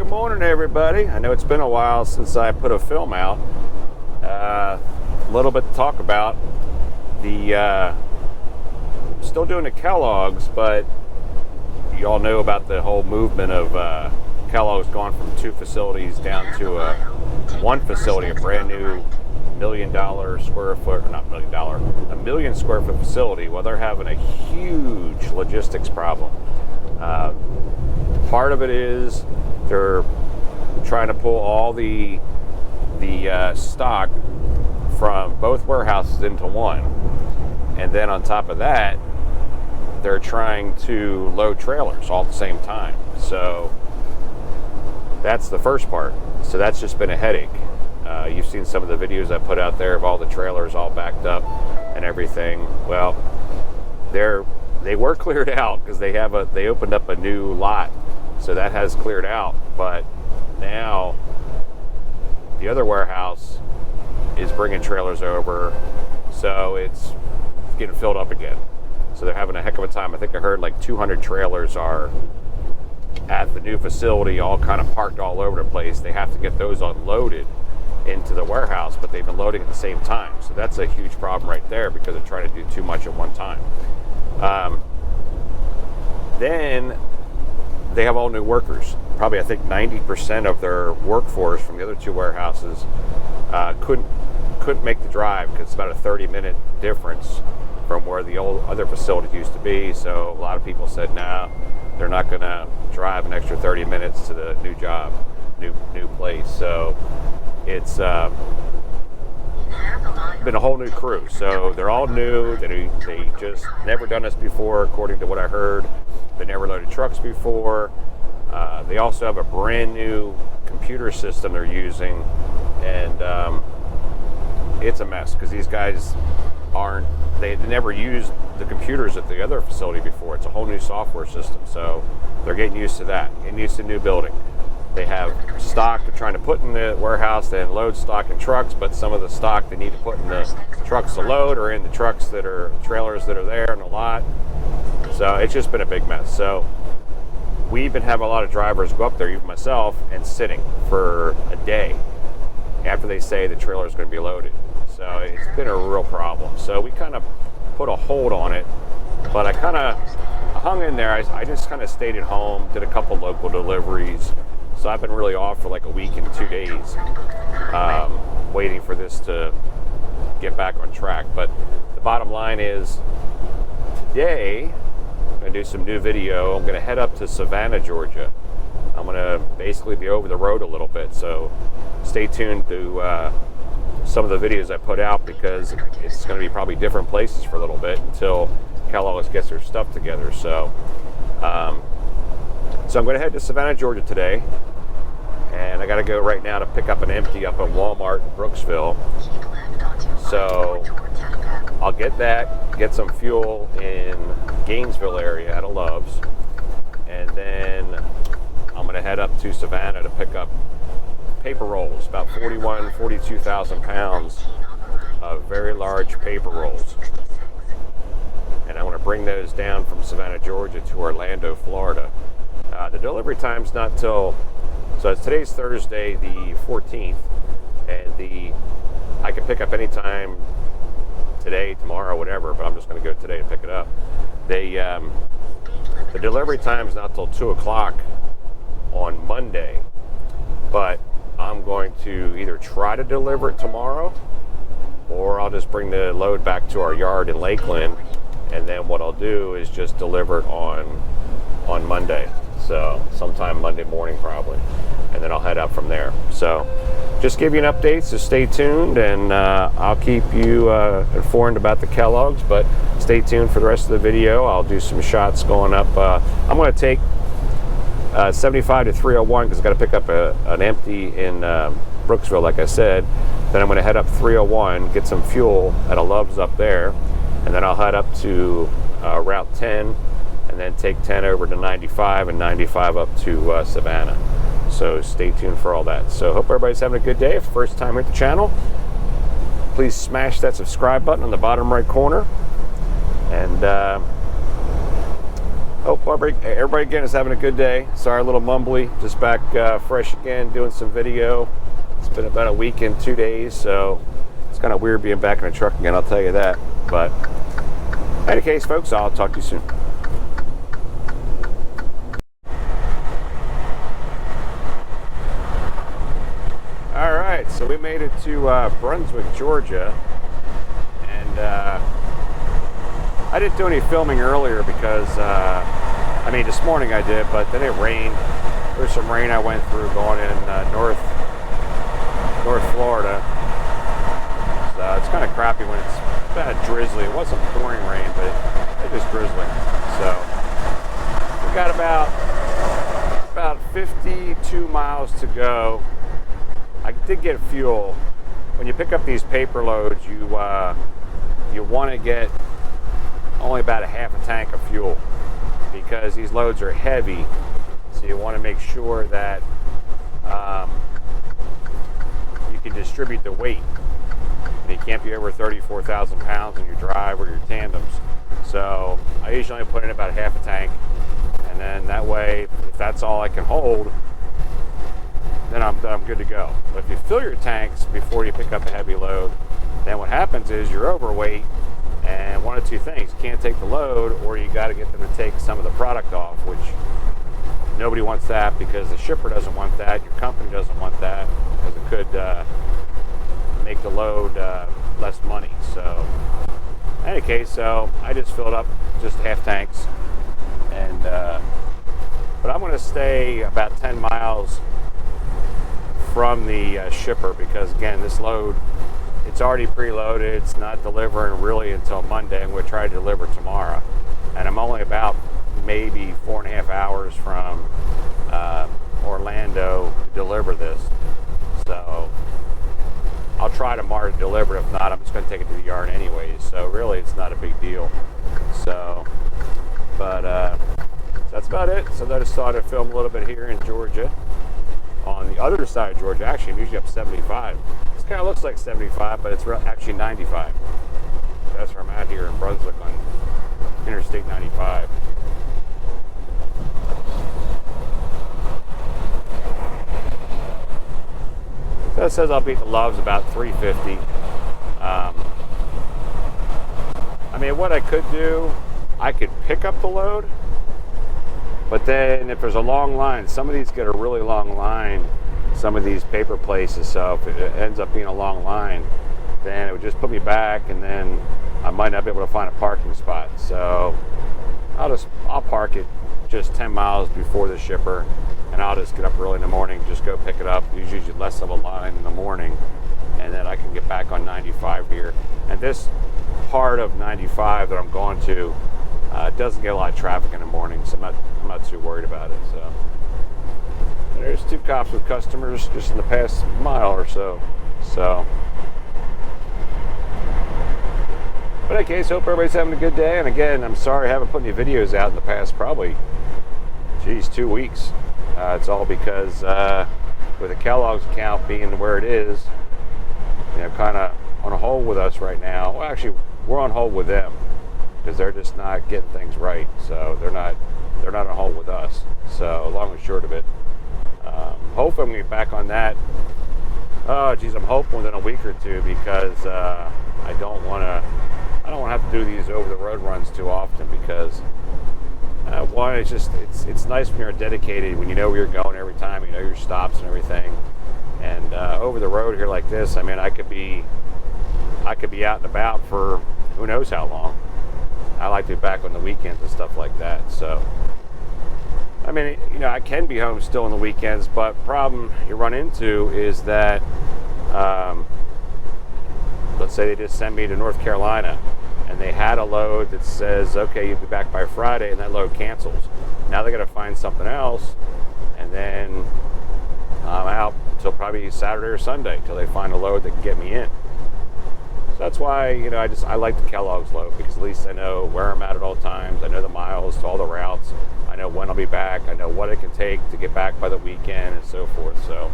morning, everybody. I know it's been a while since I put a film out. A little bit to talk about. Still doing the Kellogg's, but you all know about the whole movement of Kellogg's gone from 2 facilities down to one facility, a brand new $1 million square foot, or not $1 million, $1 million square foot facility. Well, they're having a huge logistics problem. Part of it is they're trying to pull all the stock from both warehouses into one. And then on top of that, they're trying to load trailers all at the same time. So that's the first part. So that's just been a headache. You've seen some of the videos I put out there of all the trailers all backed up and everything. Well, they were cleared out because they opened up a new lot. So that has cleared out, but now the other warehouse is bringing trailers over, so it's getting filled up again. So they're having a heck of a time. I think I heard like 200 trailers are at the new facility, all kind of parked all over the place. They have to get those unloaded into the warehouse, but they've been loading at the same time. So that's a huge problem right there because they're trying to do too much at one time. Then they have all new workers. Probably, I think 90% of their workforce from the other 2 warehouses couldn't make the drive because it's about a 30-minute difference from where the old other facility used to be. So a lot of people said, no, they're not going to drive an extra 30 minutes to the new job, new place. So it's been a whole new crew. So they're all new. They just never done this before, according to what I heard. They never loaded trucks before. They also have a brand new computer system they're using, and it's a mess because these guys they never used the computers at the other facility before. It's a whole new software system, so they're getting used to that, getting used to the new building. They have stock they're trying to put in the warehouse, then load stock in trucks, but some of the stock they need to put in the trucks to load or in the trailers that are there in the lot. So it's just been a big mess. So we've been having a lot of drivers go up there, even myself, and sitting for a day after they say the trailer is going to be loaded. So it's been a real problem. So we kind of put a hold on it, but I hung in there. I just kind of stayed at home, did a couple local deliveries. So I've been really off for like a week and 2 days, waiting for this to get back on track. But the bottom line is, today I'm going to do some new video. I'm going to head up to Savannah, Georgia. I'm going to basically be over the road a little bit, so stay tuned to some of the videos I put out because it's going to be probably different places for a little bit until Kellogg's gets their stuff together. So I'm going to head to Savannah, Georgia today, and I got to go right now to pick up an empty up at Walmart in Brooksville. So I'll get that, get some fuel in Gainesville area at a Love's, and then I'm going to head up to Savannah to pick up paper rolls, about 42,000 pounds of very large paper rolls. And I want to bring those down from Savannah, Georgia to Orlando, Florida. The delivery time's not till, so today's Thursday the 14th, and I can pick up anytime today, tomorrow, whatever, but I'm just going to go today to pick it up. The delivery time's not till 2 o'clock on Monday, but I'm going to either try to deliver it tomorrow, or I'll just bring the load back to our yard in Lakeland, and then what I'll do is just deliver it on Monday. So sometime Monday morning probably, and then I'll head up from there. So just give you an update, so stay tuned, and I'll keep you informed about the Kellogg's, but stay tuned for the rest of the video. I'll do some shots going up. I'm going to take 75 to 301 because I've got to pick up an empty in Brooksville, like I said. Then I'm going to head up 301, get some fuel at a Love's up there, and then I'll head up to Route 10, and then take 10 over to 95 and 95 up to Savannah. So stay tuned for all that. So hope everybody's having a good day. If it's first time here at the channel, please smash that subscribe button on the bottom right corner. And hope Well, everybody again is having a good day. Sorry, a little mumbly. Just back fresh again, doing some video. It's been about a week and 2 days, so it's kind of weird being back in the truck again, I'll tell you that. But in any case, folks, I'll talk to you soon. All right, so we made it to Brunswick, Georgia, and I didn't do any filming earlier because, I mean, this morning I did, but then it rained. There's some rain I went through going in North Florida. So it's kind of crappy when it's bad drizzly. It wasn't pouring rain, but it was drizzling. So we got about 52 miles to go. I did get fuel. When you pick up these paper loads, you want to get only about a half a tank of fuel because these loads are heavy. So you want to make sure that you can distribute the weight. You can't be over 34,000 pounds in your drive or your tandems. So I usually only put in about half a tank, and then that way, if that's all I can hold, then I'm good to go. But if you fill your tanks before you pick up a heavy load, then what happens is you're overweight, and one of two things: you can't take the load, or you got to get them to take some of the product off, which nobody wants that because the shipper doesn't want that, your company doesn't want that, because it could make the load less money. So in any case, so I just filled up just half tanks, and but I'm going to stay about 10 miles from the shipper because, again, this load, it's already preloaded. It's not delivering really until Monday. I'm going to try to deliver tomorrow, and I'm only about maybe 4.5 hours from Orlando to deliver this. So I'll try tomorrow to deliver it. If not, I'm just going to take it to the yard anyways. So really, it's not a big deal. So, but that's about it. So I just thought I'd film a little bit here in Georgia. On the other side of Georgia, actually, I'm usually up 75. This kind of looks like 75, but it's actually 95. That's where I'm at here in Brunswick on Interstate 95. So it says I'll beat the Loves about 350. I mean, what I could do, I could pick up the load, but then if there's a long line, some of these get a really long line, some of these paper places, so if it ends up being a long line, then it would just put me back, and then I might not be able to find a parking spot. So I'll park it just 10 miles before the shipper, and I'll just get up early in the morning, just go pick it up. There's usually less of a line in the morning, and then I can get back on 95 here. And this part of 95 that I'm going to doesn't get a lot of traffic in the morning, so I'm not too worried about it. So and there's two cops with customers just in the past mile or so. So, but in any case, hope everybody's having a good day. And again, I'm sorry I haven't put any videos out in the past probably, 2 weeks. It's all because with the Kellogg's account being where it is, kind of on hold with us right now. Well, actually, we're on hold with them because they're just not getting things right. So they're not on hold with us. So long and short of it, hopefully I'm going to get back on that. Oh, geez, I'm hoping within a week or two because I don't want to have to do these over the road runs too often because one, it's nice when you're dedicated, when you know where you're going every time, you know your stops and everything. And over the road here like this, I mean, I could be out and about for who knows how long. I like to be back on the weekends and stuff like that. So, I mean, I can be home still on the weekends, but problem you run into is that, let's say they just send me to North Carolina, and they had a load that says, okay, you'll be back by Friday, and that load cancels. Now they got to find something else, and then I'm out till probably Saturday or Sunday till they find a load that can get me in. So that's why, I like the Kellogg's load because at least I know where I'm at all times. I know the miles to all the routes. I know when I'll be back. I know what it can take to get back by the weekend and so forth. So,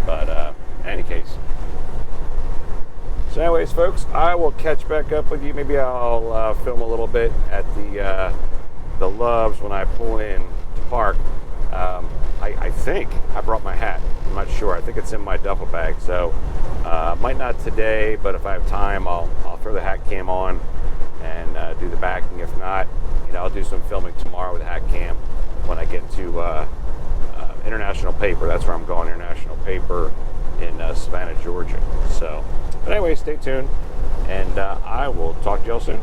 but in any case. So anyways, folks, I will catch back up with you. Maybe I'll film a little bit at the the Love's when I pull in to park, I think I brought my hat. I'm not sure. I think it's in my duffel bag. So might not today, but if I have time, I'll throw the hat cam on and do the backing. If not, I'll do some filming tomorrow with the hat cam when I get to International Paper. That's where I'm going, International Paper in Savannah, Georgia. So, but anyway, stay tuned, and I will talk to y'all soon.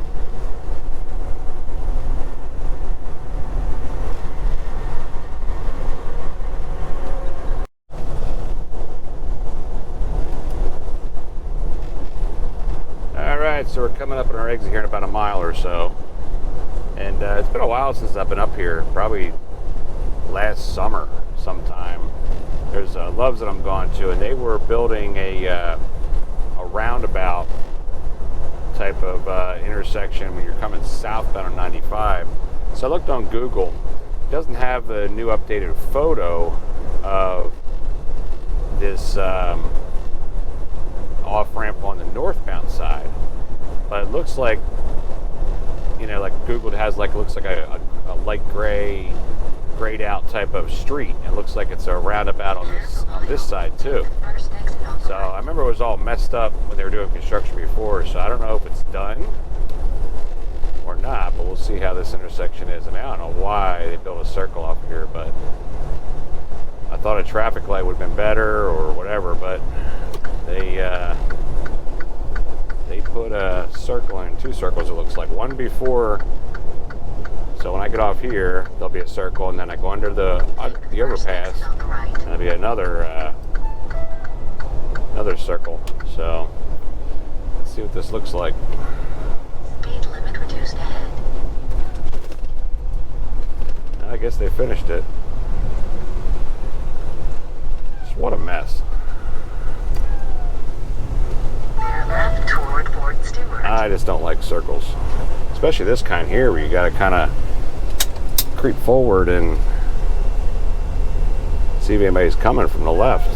All right, so we're coming up on our exit here in about a mile or so, and it's been a while since I've been up here, probably last summer sometime. There's Love's that I'm going to, and they were building a roundabout type of intersection when you're coming southbound on 95. So I looked on Google. It doesn't have the new updated photo of this off-ramp on the northbound side, but it looks like, like Google has looks like a light gray, grayed out type of street. It looks like it's a roundabout on this side too. So I remember it was all messed up when they were doing construction before, so I don't know if it's done or not, but we'll see how this intersection is. I mean, I don't know why they built a circle up here, but I thought a traffic light would have been better or whatever, but they put a circle in, two circles it looks like, one before. So when I get off here, there'll be a circle, and then I go under the overpass, and there'll be another circle. So let's see what this looks like. Speed limit reduced ahead. I guess they finished it. Just what a mess. Left toward Fort Stewart. I just don't like circles, especially this kind here where you got to kind of creep forward and see if anybody's coming from the left.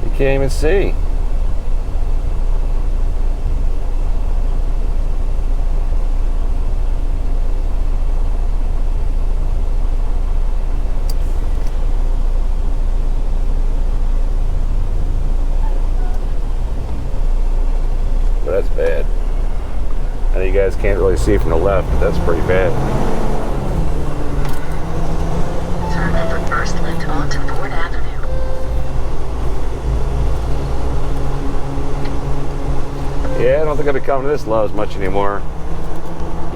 You can't even see. That's bad. I know you guys can't really see from the left, but that's pretty bad. Turn left first left onto Ford Avenue. Yeah, I don't think I'll be coming to this Lowe's much anymore.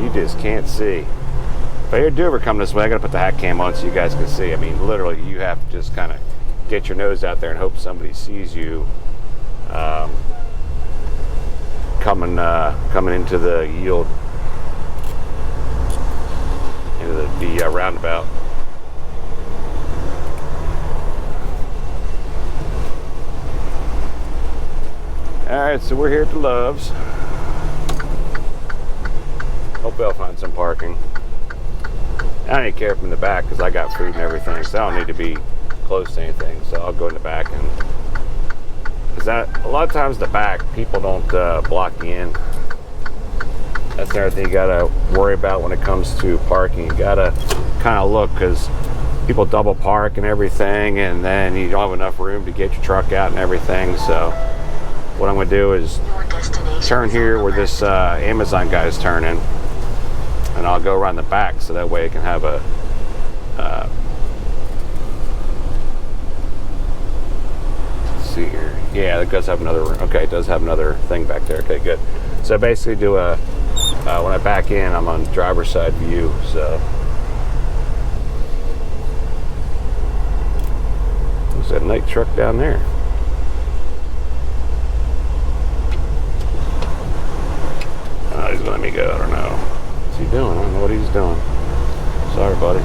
You just can't see. If I do ever come this way, I gotta put the hat cam on so you guys can see. I mean, literally, you have to just kind of get your nose out there and hope somebody sees you. Coming into the yield, into the roundabout. All right, so we're here at the Love's. Hopefully I'll find some parking. I don't even care from the back because I got food and everything, so I don't need to be close to anything. So I'll go in the back, and that a lot of times the back people don't block you in. That's another thing you gotta worry about when it comes to parking. You gotta kind of look, because people double park and everything, and then you don't have enough room to get your truck out and everything. So what I'm gonna do is turn here where this Amazon guy's turning, and I'll go around the back so that way I can have a let's see here. Yeah, it does have another room. Okay, it does have another thing back there. Okay, good. So basically do a when I back in, I'm on driver's side view. So there's that night truck down there. Oh, he's gonna let me go. I don't know. What's he doing? I don't know what he's doing. Sorry, buddy.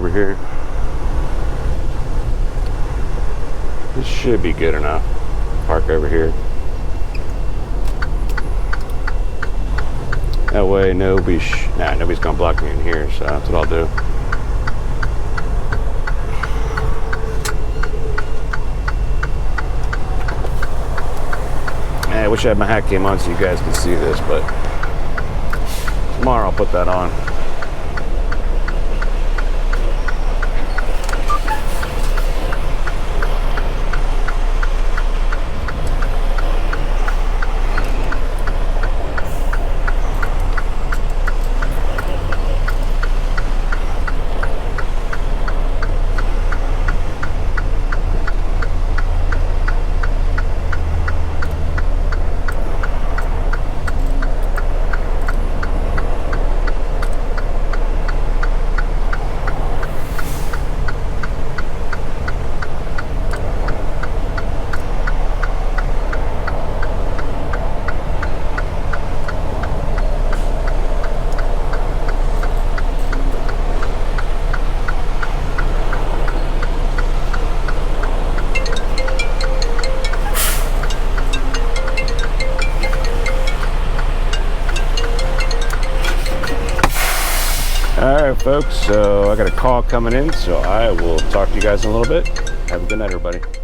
over here. This should be good enough. Park over here. That way nobody's gonna block me in here, so that's what I'll do. Man, I wish I had my hat cam on so you guys could see this, but tomorrow I'll put that on. Alright folks, so I got a call coming in, so I will talk to you guys in a little bit. Have a good night everybody.